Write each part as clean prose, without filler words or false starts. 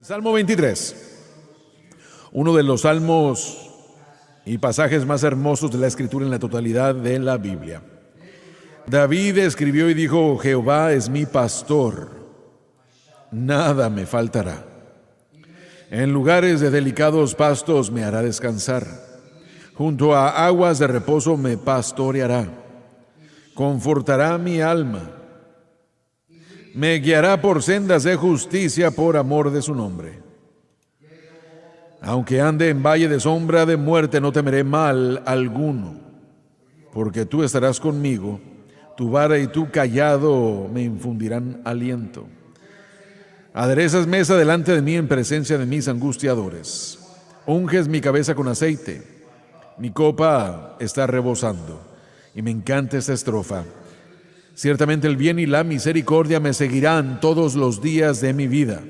Salmo 23, uno de los salmos y pasajes más hermosos de la Escritura en la totalidad de la Biblia. David escribió y dijo: Jehová es mi pastor, nada me faltará. En lugares de delicados pastos me hará descansar, junto a aguas de reposo me pastoreará, confortará mi alma. Me guiará por sendas de justicia por amor de su nombre. Aunque ande en valle de sombra de muerte, no temeré mal alguno, porque tú estarás conmigo, tu vara y tu cayado me infundirán aliento. Aderezas mesa delante de mí en presencia de mis angustiadores. Unges mi cabeza con aceite, mi copa está rebosando. Y me encanta esta estrofa. Ciertamente el bien y la misericordia me seguirán todos los días de mi vida,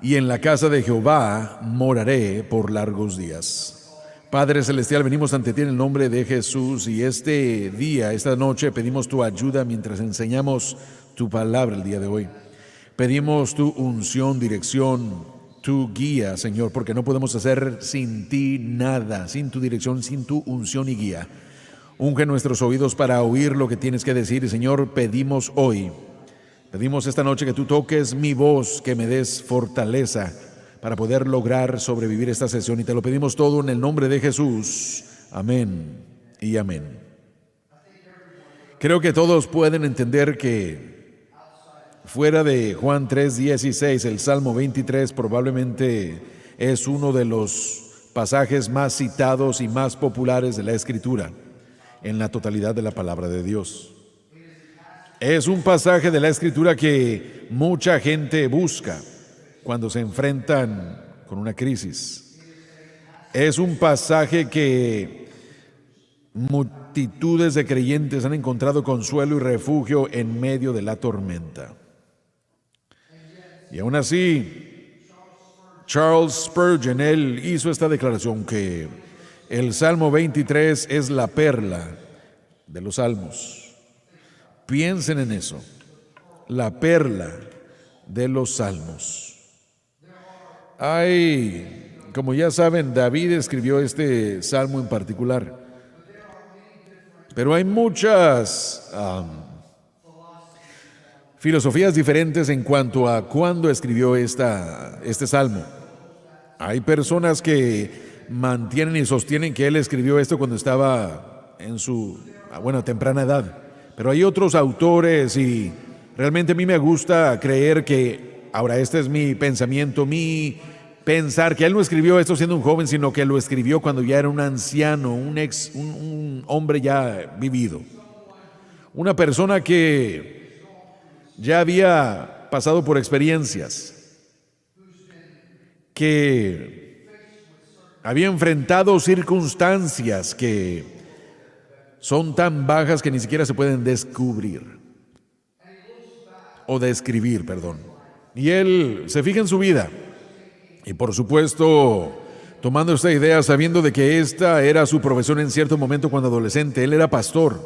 y en la casa de Jehová moraré por largos días. Padre Celestial, venimos ante ti en el nombre de Jesús, y este día, esta noche, pedimos tu ayuda mientras enseñamos tu palabra el día de hoy. Pedimos tu unción, dirección, tu guía, Señor, porque no podemos hacer sin ti nada, sin tu dirección, sin tu unción y guía. Unge nuestros oídos para oír lo que tienes que decir. Y Señor, pedimos esta noche que tú toques mi voz, que me des fortaleza para poder lograr sobrevivir esta sesión. Y te lo pedimos todo en el nombre de Jesús. Amén y amén. Creo que todos pueden entender que fuera de Juan 3:16, el Salmo 23 probablemente es uno de los pasajes más citados y más populares de la Escritura en la totalidad de la palabra de Dios. Es un pasaje de la Escritura que mucha gente busca cuando se enfrentan con una crisis. Es un pasaje que multitudes de creyentes han encontrado consuelo y refugio en medio de la tormenta. Y aún así, Charles Spurgeon, él hizo esta declaración que el Salmo 23 es la perla de los salmos. Piensen en eso, la perla de los salmos. Como ya saben, David escribió este salmo en particular, pero hay muchas filosofías diferentes en cuanto a cuándo escribió este salmo. Hay personas que mantienen y sostienen que él escribió esto cuando estaba en su temprana edad, pero hay otros autores, y realmente a mí me gusta creer que, ahora este es mi pensamiento, mi pensar que él no escribió esto siendo un joven, sino que lo escribió cuando ya era un anciano, un hombre ya vivido, una persona que ya había pasado por experiencias, que había enfrentado circunstancias que son tan bajas que ni siquiera se pueden describir. Y él se fija en su vida, y por supuesto, tomando esta idea, sabiendo de que esta era su profesión en cierto momento cuando adolescente, él era pastor.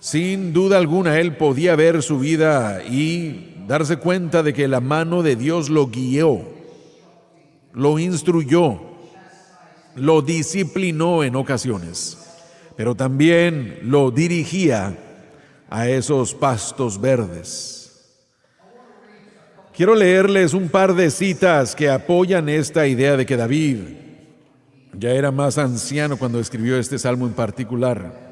Sin duda alguna, él podía ver su vida y darse cuenta de que la mano de Dios lo guió, lo instruyó, lo disciplinó en ocasiones, pero también lo dirigía a esos pastos verdes. Quiero leerles un par de citas que apoyan esta idea de que David ya era más anciano cuando escribió este salmo en particular.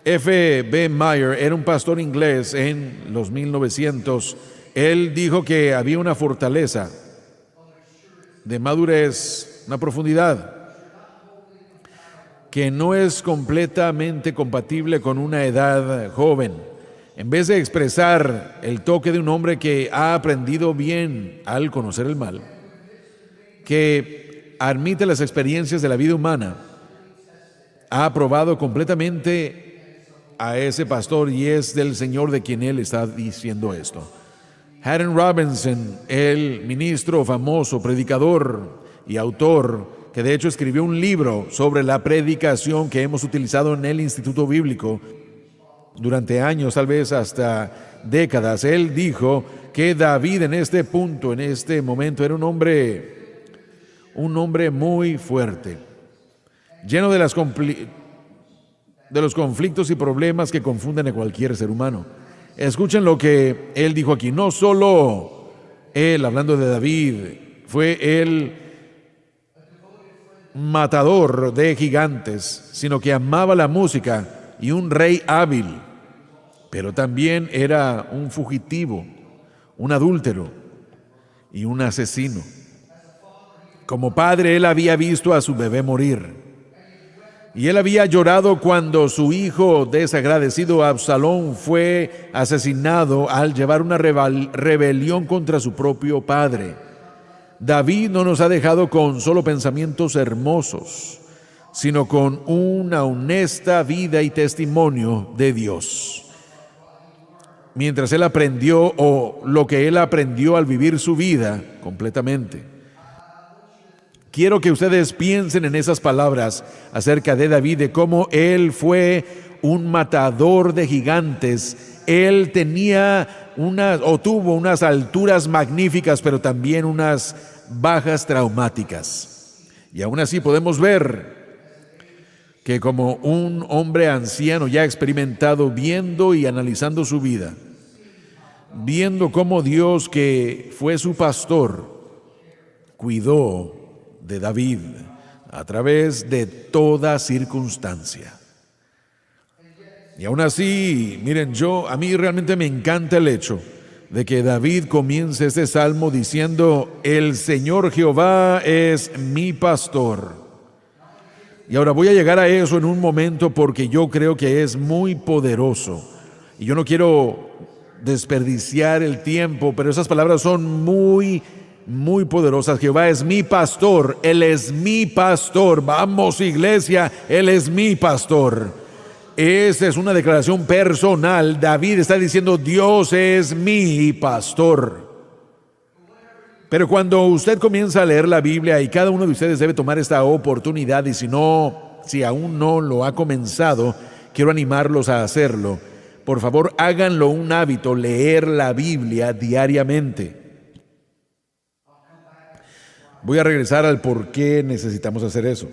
F.B. Meyer era un pastor inglés en los 1900. Él dijo que había una fortaleza de madurez, una profundidad que no es completamente compatible con una edad joven. En vez de expresar el toque de un hombre que ha aprendido bien al conocer el mal, que admite las experiencias de la vida humana, ha aprobado completamente a ese pastor, y es del Señor de quien él está diciendo esto. Haddon Robinson, el ministro famoso, predicador y autor, que de hecho escribió un libro sobre la predicación que hemos utilizado en el Instituto Bíblico, durante años, tal vez hasta décadas. Él dijo que David en este punto, en este momento, era un hombre muy fuerte, lleno de los conflictos y problemas que confunden a cualquier ser humano. Escuchen lo que él dijo aquí. No solo él, hablando de David, fue el matador de gigantes, sino que amaba la música y un rey hábil, pero también era un fugitivo, un adúltero y un asesino. Como padre, él había visto a su bebé morir. Y él había llorado cuando su hijo desagradecido Absalón fue asesinado al llevar una rebelión contra su propio padre. David no nos ha dejado con solo pensamientos hermosos, sino con una honesta vida y testimonio de Dios. Mientras él aprendió, o lo que él aprendió al vivir su vida completamente. Quiero que ustedes piensen en esas palabras acerca de David, de cómo él fue un matador de gigantes. Él tuvo unas alturas magníficas, pero también unas bajas traumáticas. Y aún así podemos ver que como un hombre anciano ya experimentado, viendo y analizando su vida, viendo cómo Dios, que fue su pastor, cuidó de David a través de toda circunstancia. Y aún así, miren, a mí realmente me encanta el hecho de que David comience este salmo diciendo: el Señor Jehová es mi pastor. Y ahora voy a llegar a eso en un momento, porque yo creo que es muy poderoso y yo no quiero desperdiciar el tiempo, pero esas palabras son muy poderosas. Jehová es mi pastor, Él es mi pastor. Vamos, iglesia, Él es mi pastor. Esa es una declaración personal. David está diciendo: Dios es mi pastor. Pero cuando usted comienza a leer la Biblia, y cada uno de ustedes debe tomar esta oportunidad, y si aún no lo ha comenzado, quiero animarlos a hacerlo. Por favor, háganlo un hábito, leer la Biblia diariamente. Voy a regresar al por qué necesitamos hacer eso.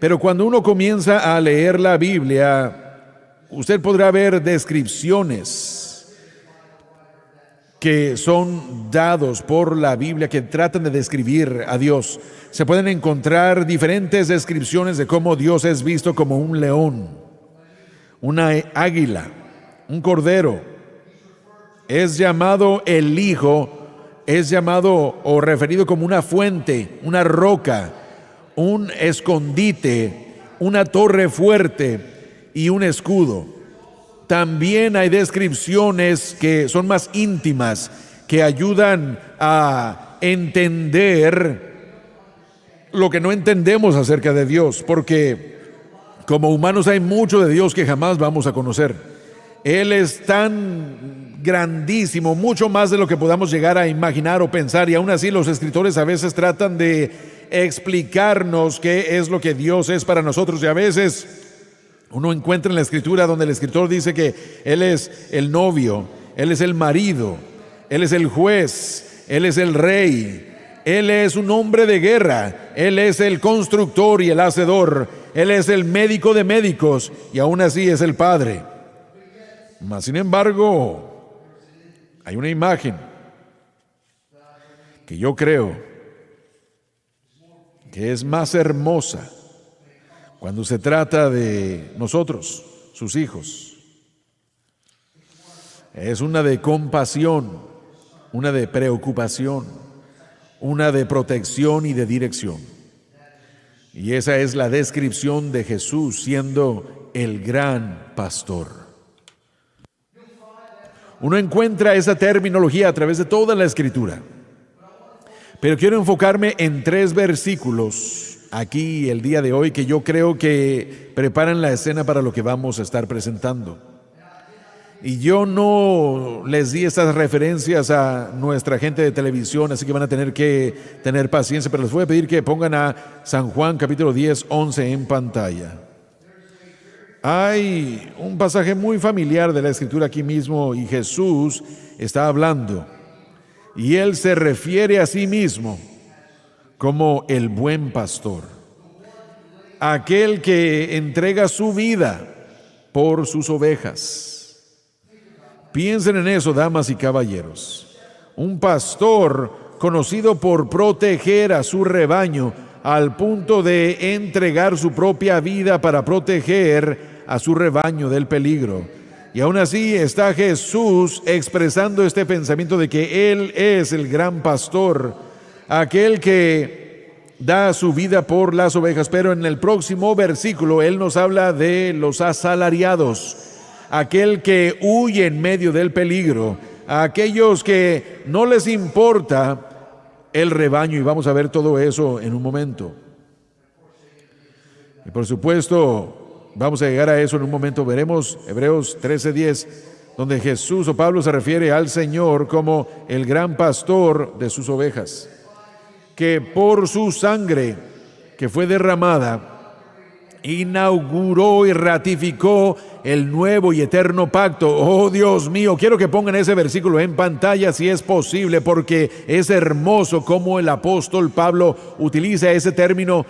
Pero cuando uno comienza a leer la Biblia, usted podrá ver descripciones que son dados por la Biblia, que tratan de describir a Dios. Se pueden encontrar diferentes descripciones de cómo Dios es visto como un león, una águila, un cordero. Es llamado el Hijo. Es llamado o referido como una fuente, una roca, un escondite, una torre fuerte y un escudo. También hay descripciones que son más íntimas, que ayudan a entender lo que no entendemos acerca de Dios, porque como humanos hay mucho de Dios que jamás vamos a conocer. Él es tan grandísimo, mucho más de lo que podamos llegar a imaginar o pensar, y aún así los escritores a veces tratan de explicarnos qué es lo que Dios es para nosotros, y a veces uno encuentra en la escritura donde el escritor dice que Él es el novio, Él es el marido, Él es el juez, Él es el rey, Él es un hombre de guerra, Él es el constructor y el hacedor, Él es el médico de médicos, y aún así es el Padre. Mas sin embargo, hay una imagen que yo creo que es más hermosa cuando se trata de nosotros, sus hijos. Es una de compasión, una de preocupación, una de protección y de dirección. Y esa es la descripción de Jesús siendo el gran pastor. Uno encuentra esa terminología a través de toda la Escritura. Pero quiero enfocarme en 3 versículos aquí el día de hoy que yo creo que preparan la escena para lo que vamos a estar presentando. Y yo no les di estas referencias a nuestra gente de televisión, así que van a tener que tener paciencia, pero les voy a pedir que pongan a San Juan capítulo 10, 11 en pantalla. Hay un pasaje muy familiar de la Escritura aquí mismo y Jesús está hablando y Él se refiere a sí mismo como el buen pastor, aquel que entrega su vida por sus ovejas. Piensen en eso, damas y caballeros. Un pastor conocido por proteger a su rebaño al punto de entregar su propia vida para proteger a su rebaño del peligro. Y aún así está Jesús expresando este pensamiento de que Él es el gran pastor, aquel que da su vida por las ovejas. Pero en el próximo versículo Él nos habla de los asalariados, aquel que huye en medio del peligro, a aquellos que no les importa el rebaño, y vamos a ver todo eso en un momento. Y por supuesto, vamos a llegar a eso en un momento. Veremos Hebreos 13:10, donde Jesús o Pablo se refiere al Señor como el gran pastor de sus ovejas, que por su sangre que fue derramada inauguró y ratificó el nuevo y eterno pacto. Oh Dios mío, quiero que pongan ese versículo en pantalla si es posible, porque es hermoso cómo el apóstol Pablo utiliza ese término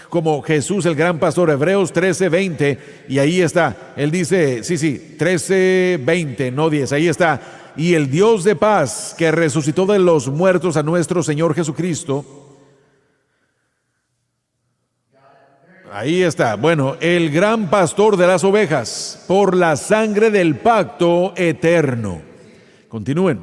como Jesús el gran pastor. Hebreos 13:20, y ahí está, él dice, 13:20, no 10, ahí está. Y el Dios de paz, que resucitó de los muertos a nuestro Señor Jesucristo. Ahí está. Bueno, el gran pastor de las ovejas, por la sangre del pacto eterno. Continúen.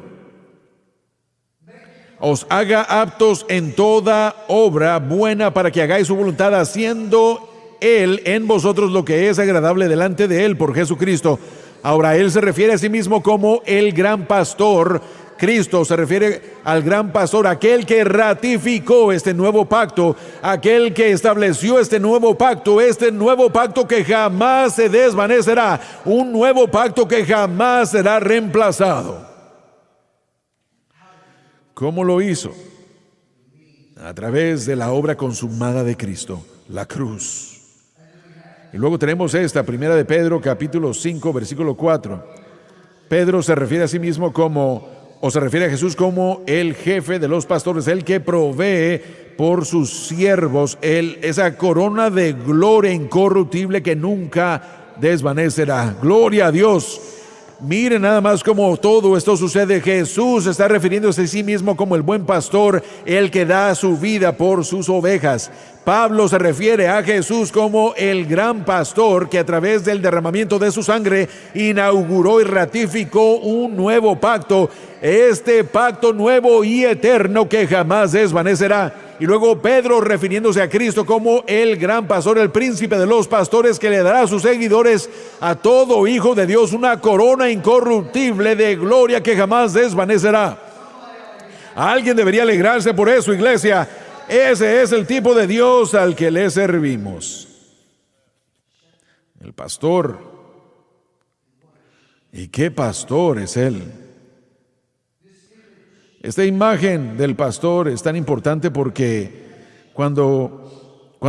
Os haga aptos en toda obra buena para que hagáis su voluntad, haciendo Él en vosotros lo que es agradable delante de Él por Jesucristo. Ahora, Él se refiere a sí mismo como el gran pastor. Cristo se refiere al gran pastor, aquel que ratificó este nuevo pacto, aquel que estableció este nuevo pacto que jamás se desvanecerá, un nuevo pacto que jamás será reemplazado. ¿Cómo lo hizo? A través de la obra consumada de Cristo, la cruz. Y luego tenemos esta, primera de Pedro, capítulo 5, versículo 4. Pedro se refiere a sí mismo se refiere a Jesús como el jefe de los pastores, el que provee por sus siervos esa corona de gloria incorruptible que nunca desvanecerá. Gloria a Dios. Miren nada más cómo todo esto sucede. Jesús está refiriéndose a sí mismo como el buen pastor, el que da su vida por sus ovejas. Pablo se refiere a Jesús como el gran pastor que a través del derramamiento de su sangre inauguró y ratificó un nuevo pacto, este pacto nuevo y eterno que jamás desvanecerá. Y luego Pedro refiriéndose a Cristo como el gran pastor, el príncipe de los pastores, que le dará a sus seguidores, a todo hijo de Dios, una corona incorruptible de gloria que jamás desvanecerá. Alguien debería alegrarse por eso, iglesia. Ese es el tipo de Dios al que le servimos. El pastor. ¿Y qué pastor es Él? Esta imagen del pastor es tan importante porque cuando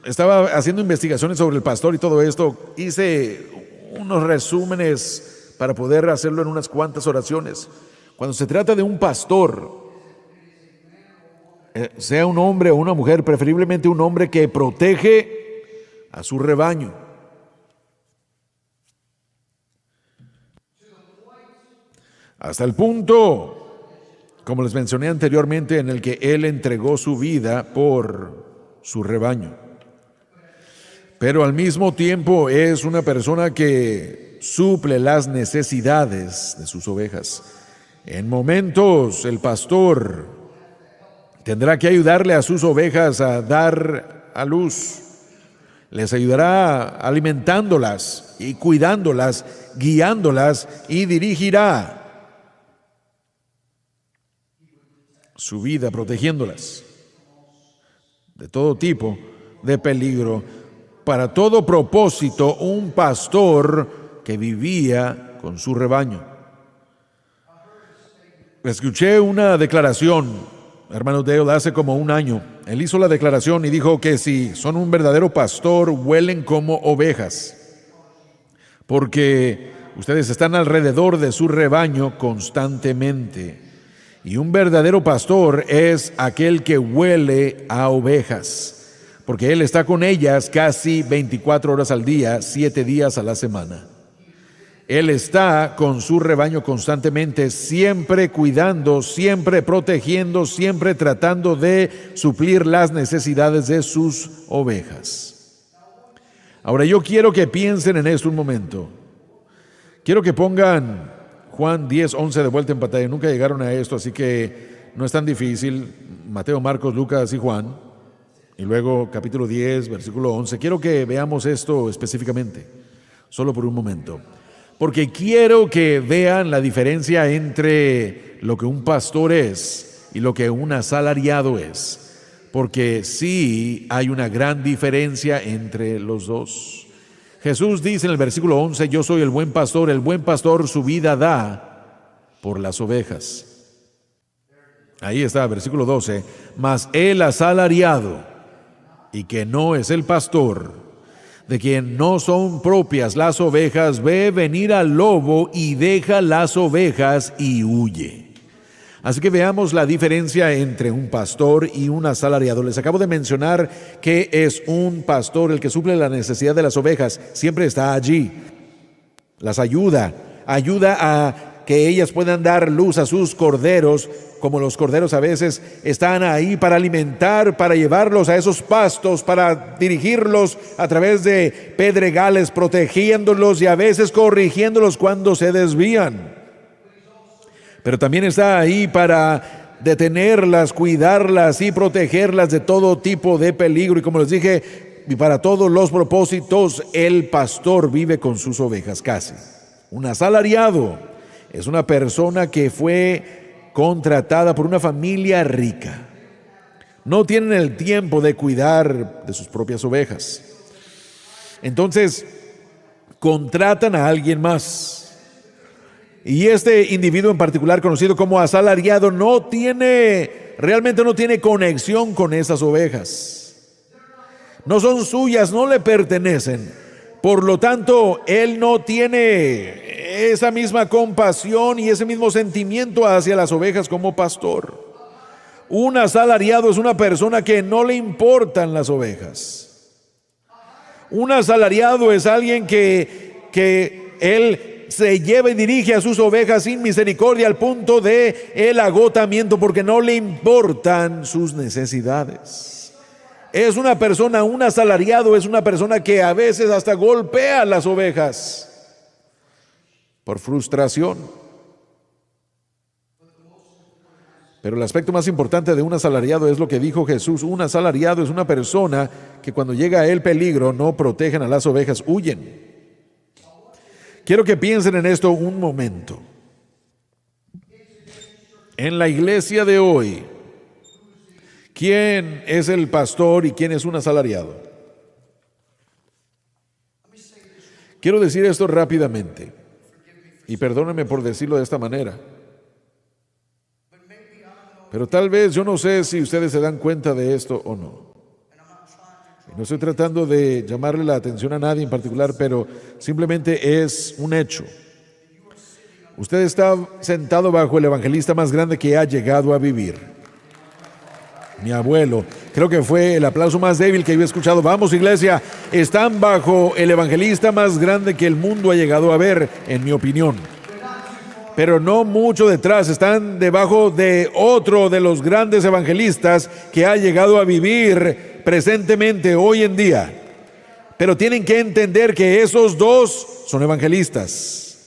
estaba haciendo investigaciones sobre el pastor y todo esto, hice unos resúmenes para poder hacerlo en unas cuantas oraciones. Cuando se trata de un pastor, sea un hombre o una mujer, preferiblemente un hombre que protege a su rebaño. Hasta el punto, como les mencioné anteriormente, en el que Él entregó su vida por su rebaño. Pero al mismo tiempo es una persona que suple las necesidades de sus ovejas. En momentos el pastor tendrá que ayudarle a sus ovejas a dar a luz. Les ayudará alimentándolas y cuidándolas, guiándolas, y dirigirá su vida protegiéndolas de todo tipo de peligro. Para todo propósito, un pastor que vivía con su rebaño. Escuché una declaración hermano Dale, hace como un año, él hizo la declaración y dijo que si son un verdadero pastor, huelen como ovejas, porque ustedes están alrededor de su rebaño constantemente. Y un verdadero pastor es aquel que huele a ovejas, porque él está con ellas casi 24 horas al día, 7 días a la semana. Él está con su rebaño constantemente, siempre cuidando, siempre protegiendo, siempre tratando de suplir las necesidades de sus ovejas. Ahora yo quiero que piensen en esto un momento. Quiero que pongan Juan 10:11 de vuelta en pantalla. Nunca llegaron a esto, así que no es tan difícil. Mateo, Marcos, Lucas y Juan. Y luego capítulo 10, versículo 11. Quiero que veamos esto específicamente, solo por un momento. Porque quiero que vean la diferencia entre lo que un pastor es y lo que un asalariado es. Porque sí hay una gran diferencia entre los dos. Jesús dice en el versículo 11, yo soy el buen pastor su vida da por las ovejas. Ahí está, versículo 12, mas el asalariado, y que no es el pastor, de quien no son propias las ovejas, ve venir al lobo y deja las ovejas y huye. Así que veamos la diferencia entre un pastor y un asalariado. Les acabo de mencionar que es un pastor el que suple la necesidad de las ovejas. Siempre está allí, las ayuda a que ellas puedan dar luz a sus corderos, como los corderos a veces están ahí para alimentar, para llevarlos a esos pastos, para dirigirlos a través de pedregales, protegiéndolos y a veces corrigiéndolos cuando se desvían. Pero también está ahí para detenerlas, cuidarlas y protegerlas de todo tipo de peligro. Y como les dije, y para todos los propósitos, el pastor vive con sus ovejas casi. Un asalariado es una persona que fue contratada por una familia rica. No tienen el tiempo de cuidar de sus propias ovejas. Entonces, contratan a alguien más. Y este individuo en particular, conocido como asalariado, realmente no tiene conexión con esas ovejas. No son suyas, no le pertenecen. Por lo tanto, él no tiene esa misma compasión y ese mismo sentimiento hacia las ovejas como pastor. Un asalariado es una persona que no le importan las ovejas. Un asalariado es alguien que él se lleva y dirige a sus ovejas sin misericordia al punto de el agotamiento, porque no le importan sus necesidades. Es una persona, un asalariado es una persona que a veces hasta golpea a las ovejas por frustración. Pero el aspecto más importante de un asalariado es lo que dijo Jesús. Un asalariado es una persona que cuando llega a él peligro no protegen a las ovejas, huyen. Quiero que piensen en esto un momento. En la iglesia de hoy, ¿quién es el pastor y quién es un asalariado? Quiero decir esto rápidamente, y perdónenme por decirlo de esta manera, pero tal vez yo no sé si ustedes se dan cuenta de esto o no. No estoy tratando de llamarle la atención a nadie en particular, pero simplemente es un hecho. Usted está sentado bajo el evangelista más grande que ha llegado a vivir. Mi abuelo, creo que fue el aplauso más débil que yo he escuchado. Vamos, iglesia, están bajo el evangelista más grande que el mundo ha llegado a ver, en mi opinión. Pero no mucho detrás, están debajo de otro de los grandes evangelistas que ha llegado a vivir presentemente hoy en día. Pero tienen que entender que esos dos son evangelistas.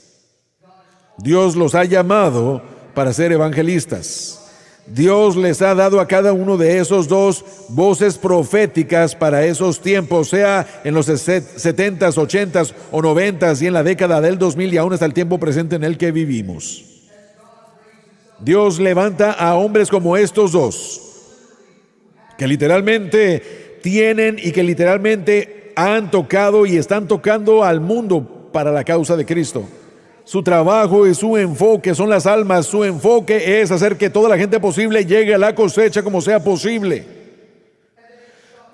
Dios los ha llamado para ser evangelistas. Dios les ha dado a cada uno de esos dos voces proféticas para esos tiempos, sea en los 70s, 80s o 90s y en la década del 2000 y aún hasta el tiempo presente en el que vivimos. Dios levanta a hombres como estos dos, que literalmente tienen y que literalmente han tocado y están tocando al mundo para la causa de Cristo. Su trabajo y su enfoque son las almas. Su enfoque es hacer que toda la gente posible llegue a la cosecha como sea posible.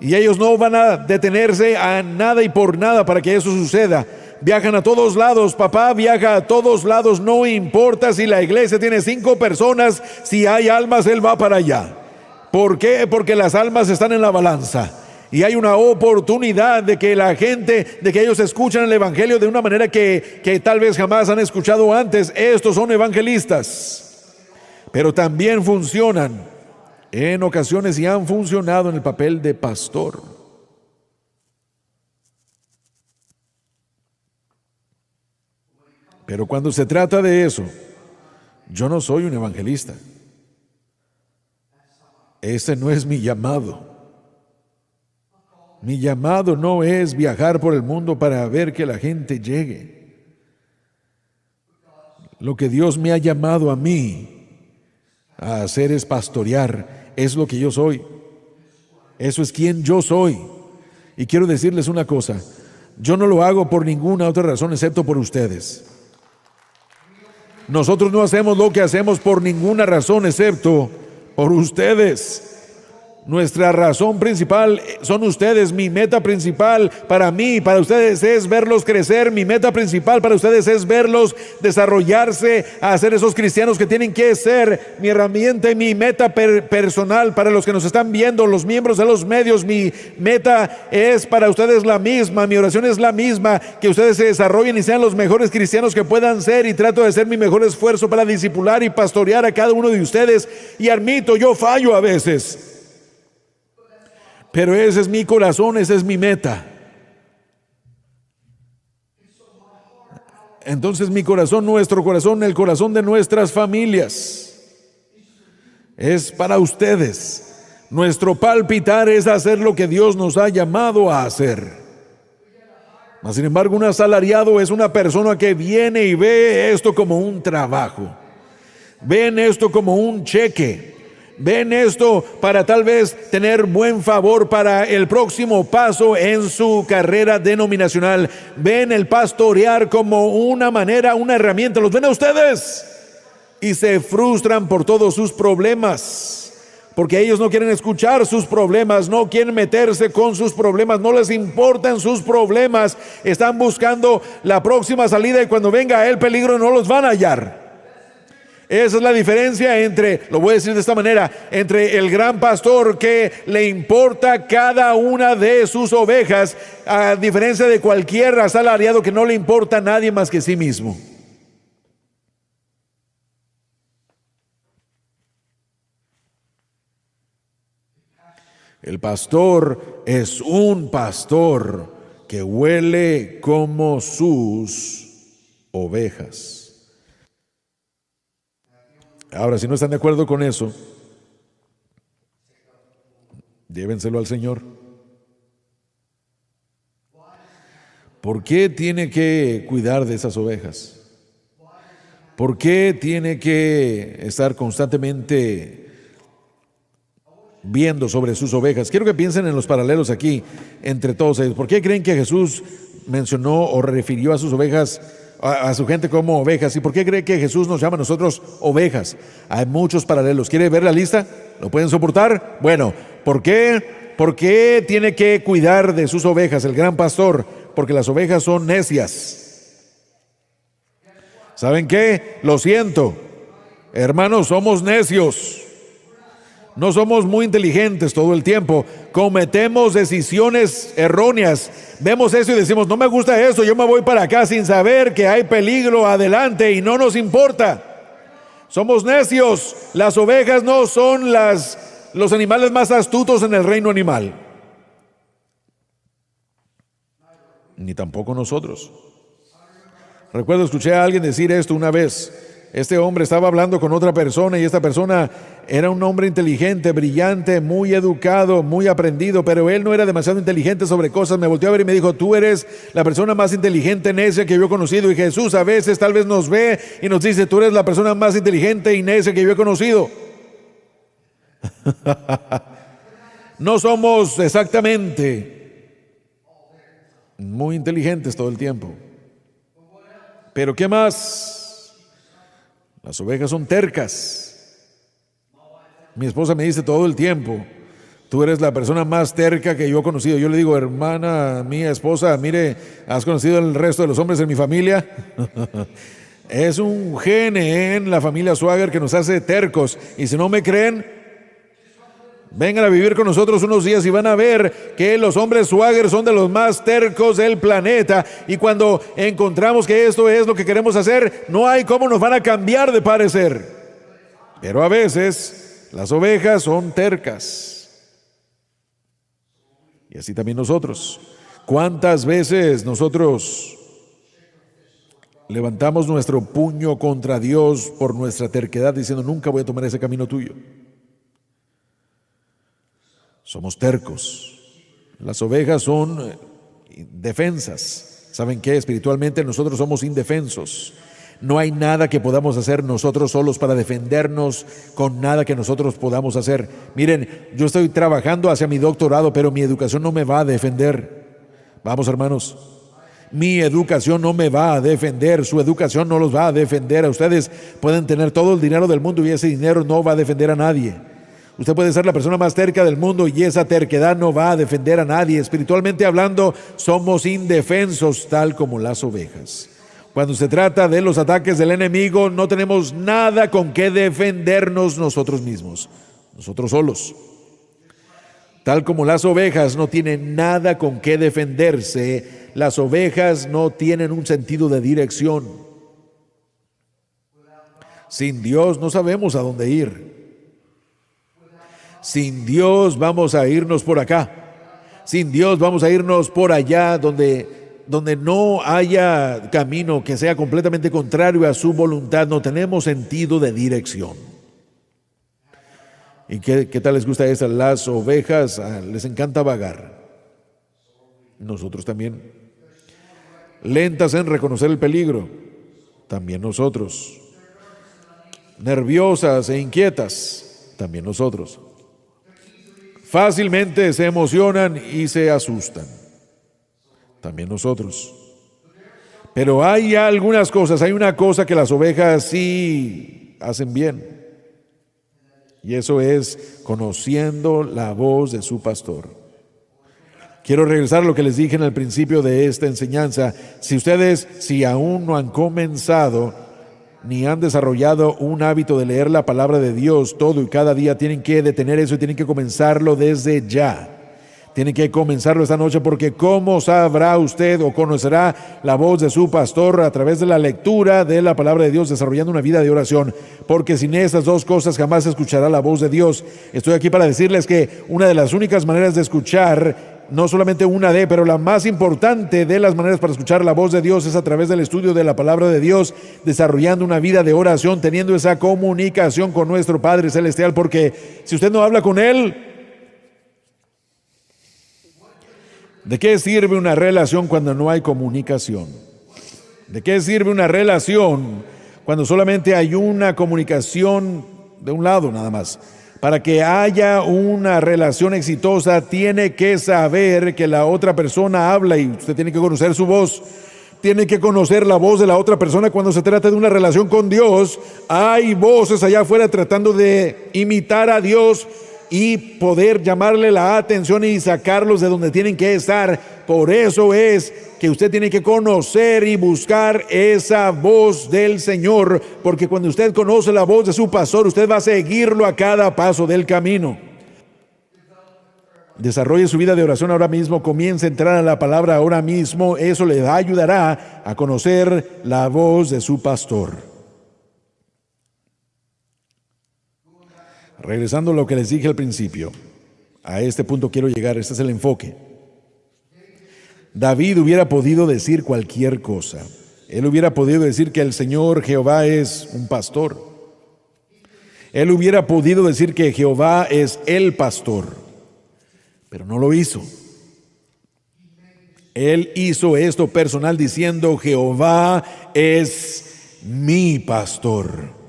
Y ellos no van a detenerse a nada y por nada para que eso suceda. Viajan a todos lados. Papá viaja a todos lados. No importa si la iglesia tiene 5 personas. Si hay almas, él va para allá. ¿Por qué? Porque las almas están en la balanza. Y hay una oportunidad de que la gente, de que ellos escuchan el evangelio de una manera que tal vez jamás han escuchado antes. Estos son evangelistas. Pero también funcionan en ocasiones y han funcionado en el papel de pastor. Pero cuando se trata de eso, yo no soy un evangelista. Ese no es mi llamado. Mi llamado no es viajar por el mundo para ver que la gente llegue. Lo que Dios me ha llamado a mí a hacer es pastorear. Es lo que yo soy. Eso es quien yo soy. Y quiero decirles una cosa. Yo no lo hago por ninguna otra razón excepto por ustedes. Nosotros no hacemos lo que hacemos por ninguna razón excepto por ustedes. Nuestra razón principal son ustedes. Mi meta principal para mí, para ustedes es verlos crecer. Mi meta principal para ustedes es verlos desarrollarse a ser esos cristianos que tienen que ser. Mi herramienta y mi meta personal para los que nos están viendo, los miembros de los medios, mi meta es para ustedes la misma. Mi oración es la misma, que ustedes se desarrollen y sean los mejores cristianos que puedan ser, y trato de hacer mi mejor esfuerzo para discipular y pastorear a cada uno de ustedes. Y admito, yo fallo a veces. Pero ese es mi corazón, esa es mi meta. Entonces mi corazón, nuestro corazón, el corazón de nuestras familias es para ustedes. Nuestro palpitar es hacer lo que Dios nos ha llamado a hacer. Mas, sin embargo, un asalariado es una persona que viene y ve esto como un trabajo. Ven esto como un cheque. Ven esto para tal vez tener buen favor para el próximo paso en su carrera denominacional. Ven el pastorear como una manera, una herramienta. Los ven a ustedes y se frustran por todos sus problemas, porque ellos no quieren escuchar sus problemas, no quieren meterse con sus problemas, no les importan sus problemas. Están buscando la próxima salida, y cuando venga el peligro no los van a hallar. Esa es la diferencia entre, lo voy a decir de esta manera, entre el gran pastor que le importa cada una de sus ovejas, a diferencia de cualquier asalariado que no le importa a nadie más que sí mismo. El pastor es un pastor que huele como sus ovejas. Ahora, si no están de acuerdo con eso, llévenselo al Señor. ¿Por qué tiene que cuidar de esas ovejas? ¿Por qué tiene que estar constantemente viendo sobre sus ovejas? Quiero que piensen en los paralelos aquí entre todos ellos. ¿Por qué creen que Jesús mencionó o refirió a sus ovejas, a su gente, como ovejas? ¿Y por qué cree que Jesús nos llama a nosotros ovejas? Hay muchos paralelos. ¿Quiere ver la lista? ¿Lo pueden soportar? Bueno, ¿por qué tiene que cuidar de sus ovejas el gran pastor? Porque las ovejas son necias. ¿Saben qué? Lo siento, hermanos, somos necios. No somos muy inteligentes todo el tiempo. Cometemos decisiones erróneas. Vemos eso y decimos, no me gusta esto, yo me voy para acá, sin saber que hay peligro adelante, y no nos importa. Somos necios. Las ovejas no son los animales más astutos en el reino animal. Ni tampoco nosotros. Recuerdo, escuché a alguien decir esto una vez. Este hombre estaba hablando con otra persona, y esta persona era un hombre inteligente, brillante, muy educado, muy aprendido, pero él no era demasiado inteligente sobre cosas. Me volteó a ver y me dijo, tú eres la persona más inteligente, necia que yo he conocido. Y Jesús a veces tal vez nos ve y nos dice, tú eres la persona más inteligente y necia que yo he conocido. No somos exactamente muy inteligentes todo el tiempo. Pero ¿qué más? Las ovejas son tercas. Mi esposa me dice todo el tiempo: tú eres la persona más terca que yo he conocido. Yo le digo: hermana mía, esposa, mire, ¿has conocido el resto de los hombres en mi familia? Es un gen en la familia Swagger que nos hace tercos. Y si no me creen, vengan a vivir con nosotros unos días y van a ver que los hombres Swagger son de los más tercos del planeta. Y cuando encontramos que esto es lo que queremos hacer, no hay cómo nos van a cambiar de parecer. Pero a veces las ovejas son tercas. Y así también nosotros. ¿Cuántas veces nosotros levantamos nuestro puño contra Dios por nuestra terquedad, diciendo: nunca voy a tomar ese camino tuyo? Somos tercos. Las ovejas son defensas. ¿Saben qué? Espiritualmente nosotros somos indefensos. No hay nada que podamos hacer nosotros solos para defendernos con nada que nosotros podamos hacer. Miren, yo estoy trabajando hacia mi doctorado, pero mi educación no me va a defender. Vamos, hermanos. Mi educación no me va a defender, su educación no los va a defender a ustedes. Pueden tener todo el dinero del mundo y ese dinero no va a defender a nadie. Usted puede ser la persona más terca del mundo y esa terquedad no va a defender a nadie. Espiritualmente hablando, somos indefensos, tal como las ovejas. Cuando se trata de los ataques del enemigo, no tenemos nada con qué defendernos nosotros mismos, nosotros solos. Tal como las ovejas no tienen nada con qué defenderse, las ovejas no tienen un sentido de dirección. Sin Dios no sabemos a dónde ir. Sin Dios vamos a irnos por acá. Sin Dios vamos a irnos por allá donde no haya camino que sea completamente contrario a su voluntad. No tenemos sentido de dirección. ¿Y qué tal les gusta esa? Las ovejas les encanta vagar. Nosotros también. Lentas en reconocer el peligro. También nosotros. Nerviosas e inquietas. También nosotros. Fácilmente se emocionan y se asustan. También nosotros. Pero hay algunas cosas, hay una cosa que las ovejas sí hacen bien. Y eso es conociendo la voz de su pastor. Quiero regresar a lo que les dije en el principio de esta enseñanza. Si aún no han comenzado ni han desarrollado un hábito de leer la palabra de Dios todo y cada día, tienen que detener eso y tienen que comenzarlo desde ya. Tienen que comenzarlo esta noche, porque ¿cómo sabrá usted o conocerá la voz de su pastor? A través de la lectura de la palabra de Dios, desarrollando una vida de oración, porque sin estas dos cosas jamás escuchará la voz de Dios. Estoy aquí para decirles que una de las únicas maneras de escuchar, no solamente pero la más importante de las maneras para escuchar la voz de Dios es a través del estudio de la palabra de Dios, desarrollando una vida de oración, teniendo esa comunicación con nuestro Padre Celestial, porque si usted no habla con Él, ¿de qué sirve una relación cuando no hay comunicación? ¿De qué sirve una relación cuando solamente hay una comunicación de un lado nada más? Para que haya una relación exitosa, tiene que saber que la otra persona habla y usted tiene que conocer su voz. Tiene que conocer la voz de la otra persona. Cuando se trata de una relación con Dios, hay voces allá afuera tratando de imitar a Dios y poder llamarle la atención y sacarlos de donde tienen que estar. Por eso es que usted tiene que conocer y buscar esa voz del Señor, porque cuando usted conoce la voz de su pastor, usted va a seguirlo a cada paso del camino. Desarrolle su vida de oración ahora mismo, comience a entrar a la palabra ahora mismo. Eso le ayudará a conocer la voz de su pastor. Regresando a lo que les dije al principio, a este punto quiero llegar, este es el enfoque. David hubiera podido decir cualquier cosa. Él hubiera podido decir que el Señor Jehová es un pastor. Él hubiera podido decir que Jehová es el pastor, pero no lo hizo. Él hizo esto personal diciendo: Jehová es mi pastor.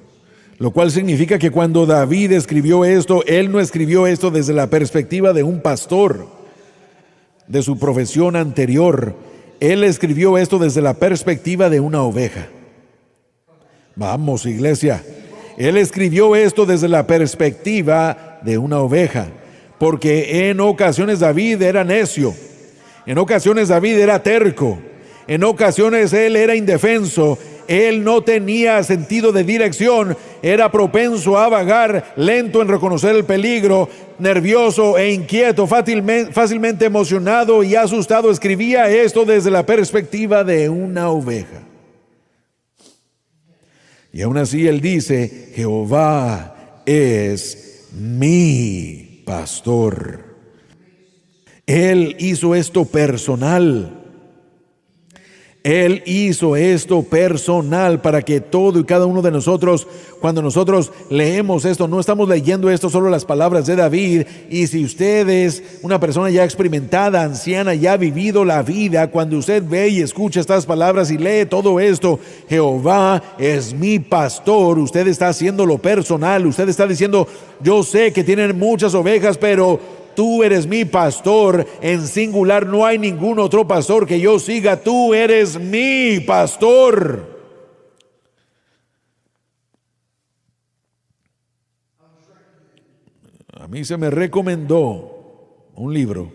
Lo cual significa que cuando David escribió esto, él no escribió esto desde la perspectiva de un pastor, de su profesión anterior. él escribió esto desde la perspectiva de una oveja. Vamos, iglesia. Él escribió esto desde la perspectiva de una oveja, porque en ocasiones David era necio, en ocasiones David era terco, en ocasiones él era indefenso, él no tenía sentido de dirección, era propenso a vagar, lento en reconocer el peligro, nervioso e inquieto, fácilmente emocionado y asustado. Escribía esto desde la perspectiva de una oveja. Y aún así él dice: Jehová es mi pastor. Él hizo esto personal. Él hizo esto personal para que todo y cada uno de nosotros, cuando nosotros leemos esto, no estamos leyendo esto solo las palabras de David. Y si usted es una persona ya experimentada, anciana, ya ha vivido la vida, cuando usted ve y escucha estas palabras y lee todo esto: Jehová es mi pastor, usted está haciéndolo personal. Usted está diciendo: yo sé que tienen muchas ovejas, pero tú eres mi pastor. En singular, no hay ningún otro pastor que yo siga. Tú eres mi pastor. A mí se me recomendó un libro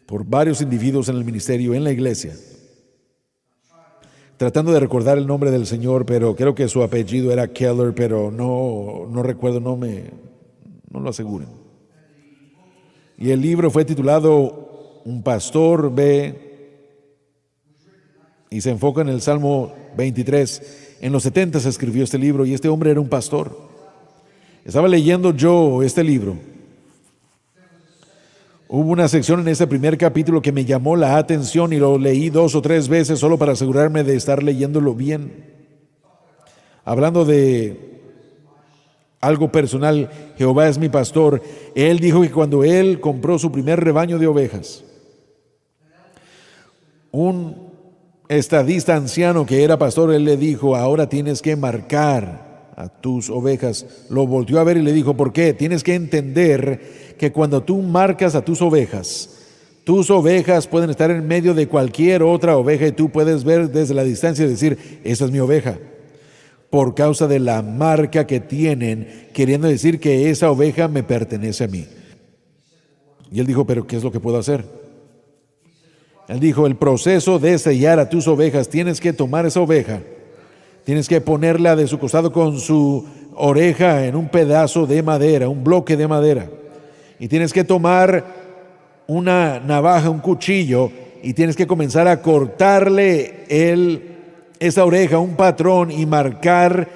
por varios individuos en el ministerio, en la iglesia, tratando de recordar el nombre del señor, pero creo que su apellido era Keller, pero no recuerdo, no lo aseguren. Y el libro fue titulado Un pastor ve, y se enfoca en el Salmo 23. En los 70 se escribió este libro y este hombre era un pastor. Estaba leyendo yo este libro. Hubo una sección en este primer capítulo que me llamó la atención y lo leí 2 o 3 veces solo para asegurarme de estar leyéndolo bien. Hablando de algo personal: Jehová es mi pastor. Él dijo que cuando él compró su primer rebaño de ovejas, un estadista anciano que era pastor, él le dijo: ahora tienes que marcar a tus ovejas. Lo volteó a ver y le dijo: ¿por qué? Tienes que entender que cuando tú marcas a tus ovejas pueden estar en medio de cualquier otra oveja y tú puedes ver desde la distancia y decir: esa es mi oveja, por causa de la marca que tienen, queriendo decir que esa oveja me pertenece a mí. Y él dijo: ¿pero qué es lo que puedo hacer? Él dijo: el proceso de sellar a tus ovejas, tienes que tomar esa oveja, tienes que ponerla de su costado con su oreja en un pedazo de madera, un bloque de madera, y tienes que tomar una navaja, un cuchillo, y tienes que comenzar a cortarle esa oreja, un patrón, y marcar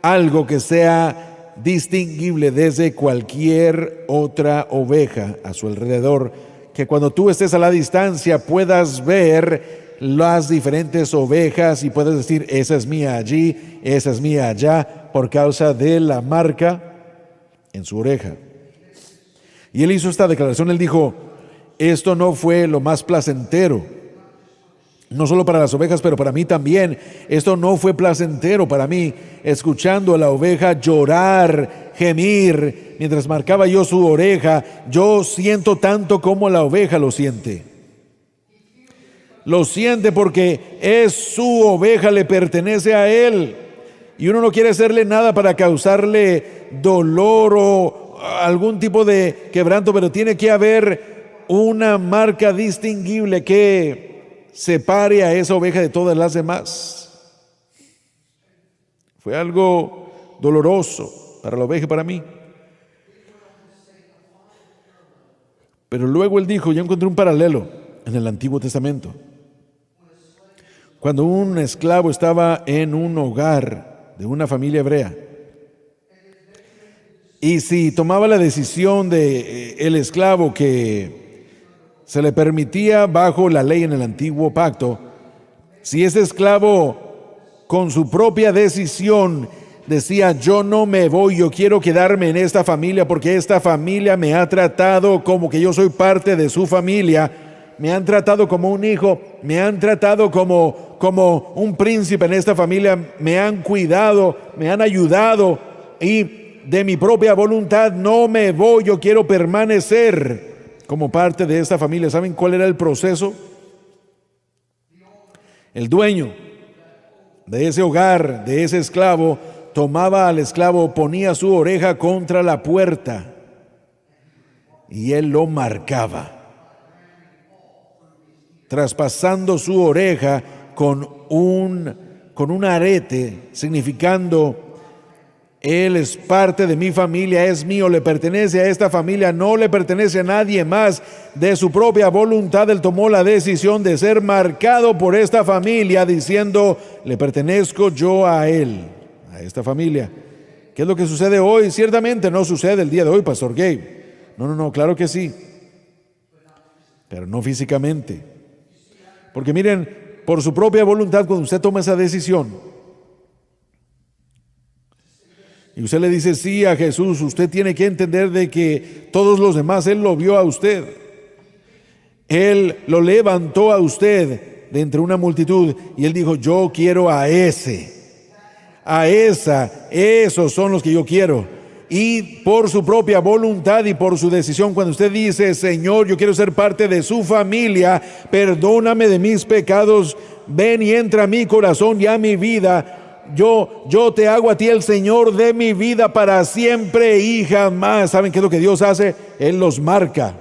algo que sea distinguible desde cualquier otra oveja a su alrededor, que cuando tú estés a la distancia puedas ver las diferentes ovejas y puedes decir: esa es mía allí, esa es mía allá, por causa de la marca en su oreja. Y él hizo esta declaración. Él dijo: esto no fue lo más placentero, no solo para las ovejas, pero para mí también. Esto no fue placentero para mí, escuchando a la oveja llorar, gemir, mientras marcaba yo su oreja. Yo siento tanto como la oveja lo siente. Lo siente porque es su oveja, le pertenece a él. Y uno no quiere hacerle nada para causarle dolor o algún tipo de quebranto, pero tiene que haber una marca distinguible que separe a esa oveja de todas las demás. Fue algo doloroso para la oveja y para mí. Pero luego él dijo: yo encontré un paralelo en el Antiguo Testamento. Cuando un esclavo estaba en un hogar de una familia hebrea, y si tomaba la decisión de el esclavo que se le permitía bajo la ley en el antiguo pacto, si ese esclavo con su propia decisión decía: yo no me voy, yo quiero quedarme en esta familia porque esta familia me ha tratado como que yo soy parte de su familia, me han tratado como un hijo, me han tratado como un príncipe en esta familia, me han cuidado, me han ayudado, y de mi propia voluntad no me voy, yo quiero permanecer. como parte de esta familia. ¿Saben cuál era el proceso? El dueño de ese hogar, de ese esclavo, tomaba al esclavo, ponía su oreja contra la puerta y él lo marcaba, traspasando su oreja con un arete, significando: él es parte de mi familia, es mío, le pertenece a esta familia, no le pertenece a nadie más. De su propia voluntad, él tomó la decisión de ser marcado por esta familia, diciendo: le pertenezco yo a él, a esta familia. ¿Qué es lo que sucede hoy? Ciertamente no sucede el día de hoy, Pastor Gabe. No, claro que sí, pero no físicamente. Porque miren, por su propia voluntad, cuando usted toma esa decisión y usted le dice sí a Jesús, usted tiene que entender de que todos los demás, Él lo vio a usted. Él lo levantó a usted de entre una multitud y Él dijo: yo quiero a ese, a esa, esos son los que yo quiero. Y por su propia voluntad y por su decisión, cuando usted dice: Señor, yo quiero ser parte de su familia, perdóname de mis pecados, ven y entra a mi corazón y a mi vida. Yo te hago a ti el Señor de mi vida para siempre y jamás. ¿Saben qué es lo que Dios hace? Él los marca.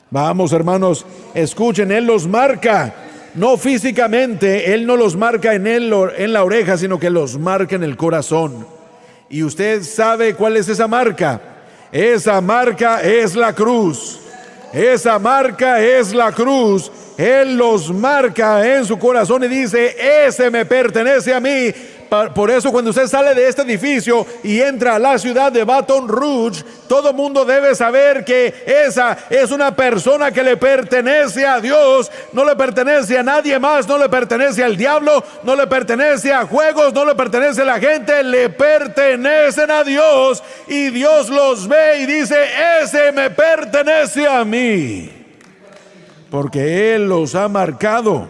Vamos, hermanos, escuchen, Él los marca. No físicamente, Él no los marca en la oreja, sino que los marca en el corazón. Y usted sabe cuál es esa marca. Esa marca es la cruz. Esa marca es la cruz. Él los marca en su corazón y dice: ese me pertenece a mí. Por eso cuando usted sale de este edificio y entra a la ciudad de Baton Rouge, todo mundo debe saber que esa es una persona que le pertenece a Dios, no le pertenece a nadie más, no le pertenece al diablo, no le pertenece a juegos, no le pertenece a la gente, le pertenecen a Dios. Y Dios los ve y dice: ese me pertenece a mí, porque Él los ha marcado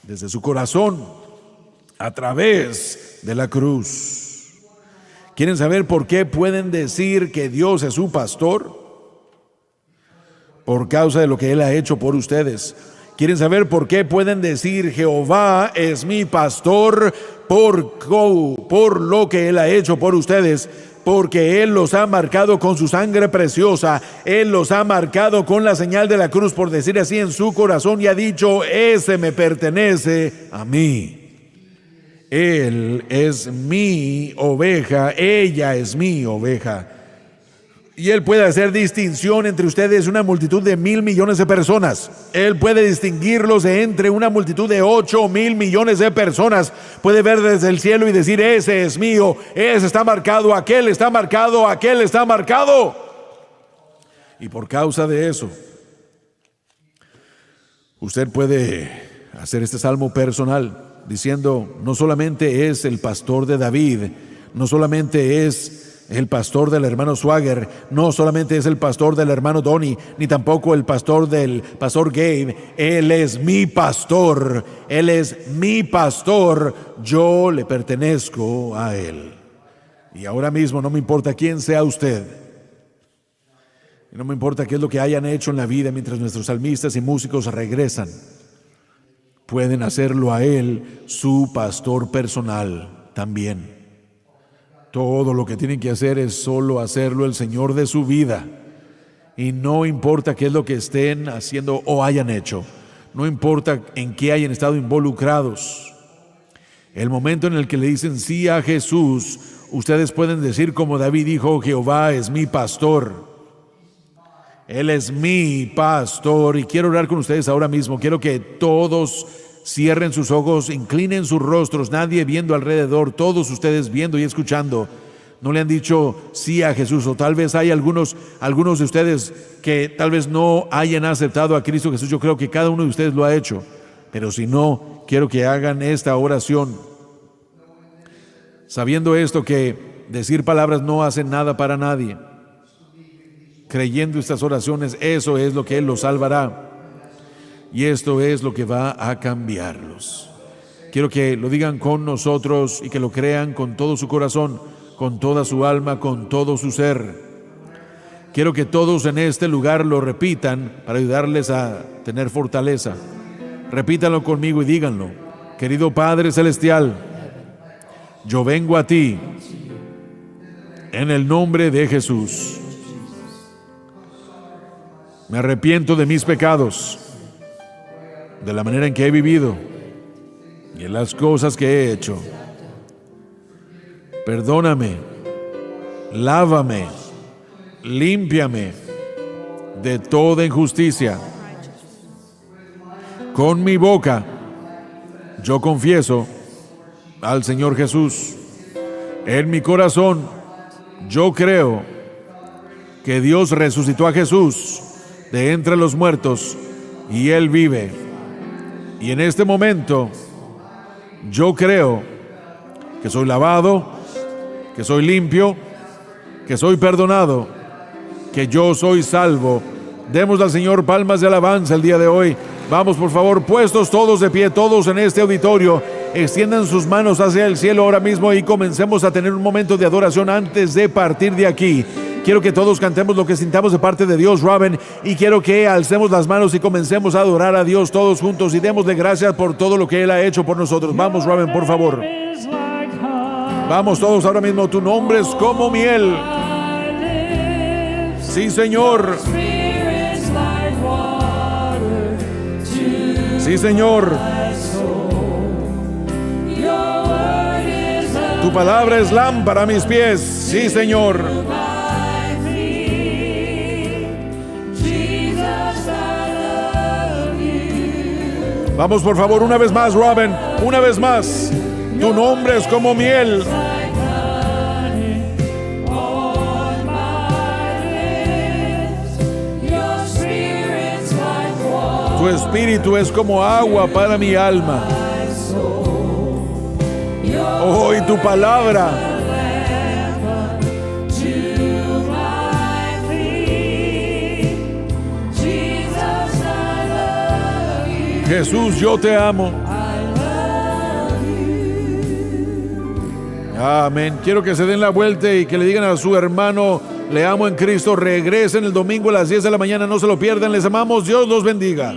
desde su corazón a través de la cruz. ¿Quieren saber por qué pueden decir que Dios es su pastor? Por causa de lo que Él ha hecho por ustedes. ¿Quieren saber por qué pueden decir: Jehová es mi pastor? Por lo que Él ha hecho por ustedes. Porque Él los ha marcado con su sangre preciosa. Él los ha marcado con la señal de la cruz, por decir así, en su corazón, y ha dicho: ese me pertenece a mí. Él es mi oveja, ella es mi oveja. Y Él puede hacer distinción entre ustedes, una multitud de 1,000 millones de personas. Él puede distinguirlos de entre una multitud de 8,000 millones de personas. Puede ver desde el cielo y decir: ese es mío, ese está marcado, aquel está marcado, aquel está marcado. Y por causa de eso, usted puede hacer este salmo personal diciendo: no solamente es el pastor de David, no solamente es el pastor del hermano Swagger, no solamente es el pastor del hermano Donnie, ni tampoco el pastor del pastor Gabe. Él es mi pastor, Él es mi pastor, yo le pertenezco a Él. Y ahora mismo no me importa quién sea usted, no me importa qué es lo que hayan hecho en la vida, mientras nuestros salmistas y músicos regresan, pueden hacerlo a Él su pastor personal también. Todo lo que tienen que hacer es solo hacerlo el Señor de su vida. Y no importa qué es lo que estén haciendo o hayan hecho. No importa en qué hayan estado involucrados. El momento en el que le dicen sí a Jesús, ustedes pueden decir como David dijo: Jehová es mi pastor. Él es mi pastor. Y quiero orar con ustedes ahora mismo. Quiero que todos cierren sus ojos, inclinen sus rostros, nadie viendo alrededor, todos ustedes viendo y escuchando. No le han dicho sí a Jesús, o tal vez hay algunos de ustedes que tal vez no hayan aceptado a Cristo Jesús. Yo creo que cada uno de ustedes lo ha hecho, pero si no, quiero que hagan esta oración, sabiendo esto, que decir palabras no hacen nada para nadie. Creyendo estas oraciones, eso es lo que Él los salvará. Y esto es lo que va a cambiarlos. Quiero que lo digan con nosotros y que lo crean con todo su corazón, con toda su alma, con todo su ser. Quiero que todos en este lugar lo repitan para ayudarles a tener fortaleza. Repítanlo conmigo y díganlo. Querido Padre Celestial, yo vengo a ti en el nombre de Jesús. Me arrepiento de mis pecados, de la manera en que he vivido y en las cosas que he hecho. Perdóname, lávame, límpiame de toda injusticia. Con mi boca yo confieso al Señor Jesús. En mi corazón yo creo que Dios resucitó a Jesús de entre los muertos y Él vive. Y en este momento yo creo que soy lavado, que soy limpio, que soy perdonado, que yo soy salvo. Demos al Señor palmas de alabanza el día de hoy. Vamos, por favor, puestos todos de pie, todos en este auditorio, extiendan sus manos hacia el cielo ahora mismo y comencemos a tener un momento de adoración antes de partir de aquí. Quiero que todos cantemos lo que sintamos de parte de Dios, Robin, y quiero que alcemos las manos y comencemos a adorar a Dios todos juntos y démosle gracias por todo lo que Él ha hecho por nosotros. Vamos, Robin, por favor. Vamos todos ahora mismo. Tu nombre es como miel. Sí, Señor. Sí, Señor. Tu palabra es lámpara a mis pies. Sí, Señor. Vamos, por favor, una vez más, Robin. Una vez más. Tu nombre es como miel. Tu espíritu es como agua para mi alma. Oh, y tu palabra Jesús, yo te amo. Amén. Quiero que se den la vuelta y que le digan a su hermano: le amo en Cristo. Regresen el domingo a las 10 de la mañana, no se lo pierdan. Les amamos. Dios los bendiga.